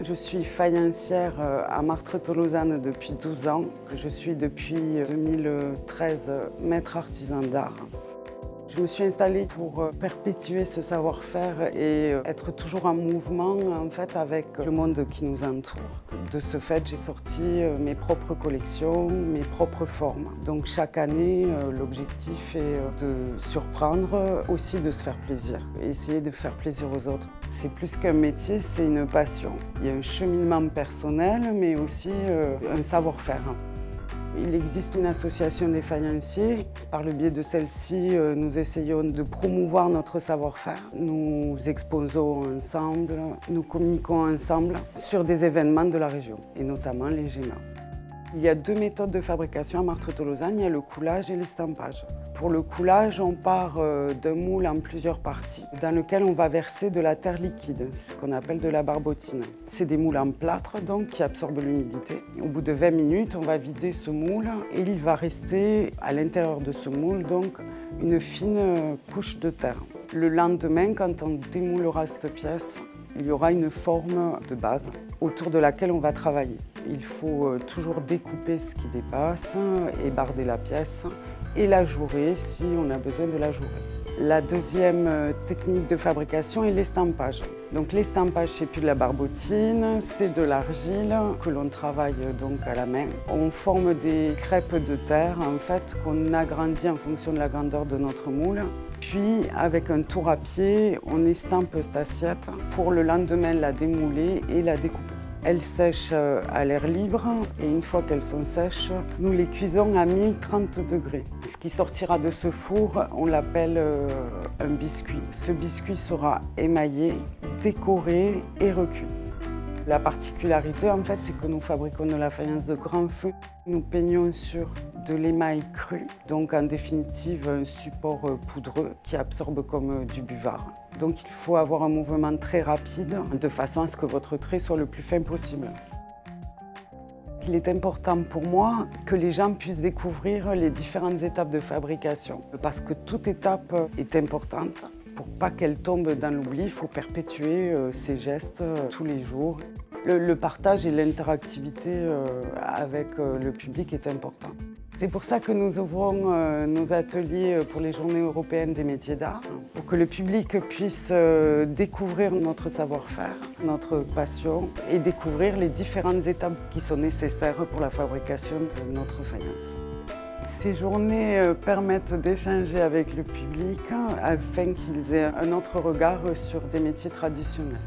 Je suis faïencière à Martre-Tolosane depuis 12 ans. Je suis depuis 2013 maître artisan d'art. Je me suis installée pour perpétuer ce savoir-faire et être toujours en mouvement en fait, avec le monde qui nous entoure. De ce fait, j'ai sorti mes propres collections, mes propres formes. Donc chaque année, l'objectif est de surprendre, aussi de se faire plaisir, et essayer de faire plaisir aux autres. C'est plus qu'un métier, c'est une passion. Il y a un cheminement personnel, mais aussi un savoir-faire. Il existe une association des faïenciers. Par le biais de celle-ci, nous essayons de promouvoir notre savoir-faire. Nous exposons ensemble, nous communiquons ensemble sur des événements de la région, et notamment les GEMA. Il y a deux méthodes de fabrication à Martre-Tolosane, il y a le coulage et l'estampage. Pour le coulage, on part d'un moule en plusieurs parties, dans lequel on va verser de la terre liquide, c'est ce qu'on appelle de la barbotine. C'est des moules en plâtre donc, qui absorbent l'humidité. Au bout de 20 minutes, on va vider ce moule et il va rester à l'intérieur de ce moule donc, une fine couche de terre. Le lendemain, quand on démoulera cette pièce, il y aura une forme de base autour de laquelle on va travailler. Il faut toujours découper ce qui dépasse, ébarder la pièce et la jouer si on a besoin de la jouer. La deuxième technique de fabrication est l'estampage. Donc l'estampage, c'est plus de la barbotine, c'est de l'argile que l'on travaille donc à la main. On forme des crêpes de terre en fait qu'on agrandit en fonction de la grandeur de notre moule. Puis avec un tour à pied, on estampe cette assiette pour le lendemain la démouler et la découper. Elles sèchent à l'air libre et une fois qu'elles sont sèches, nous les cuisons à 1030 degrés. Ce qui sortira de ce four, on l'appelle un biscuit. Ce biscuit sera émaillé, décoré et recuit. La particularité, en fait, c'est que nous fabriquons de la faïence de grand feu. Nous peignons sur de l'émail cru, donc en définitive un support poudreux qui absorbe comme du buvard. Donc il faut avoir un mouvement très rapide, de façon à ce que votre trait soit le plus fin possible. Il est important pour moi que les gens puissent découvrir les différentes étapes de fabrication, parce que toute étape est importante. Pour pas qu'elle tombe dans l'oubli, il faut perpétuer ces gestes tous les jours. Le partage et l'interactivité avec le public est important. C'est pour ça que nous ouvrons nos ateliers pour les Journées européennes des métiers d'art, pour que le public puisse découvrir notre savoir-faire, notre passion et découvrir les différentes étapes qui sont nécessaires pour la fabrication de notre faïence. Ces journées permettent d'échanger avec le public afin qu'ils aient un autre regard sur des métiers traditionnels.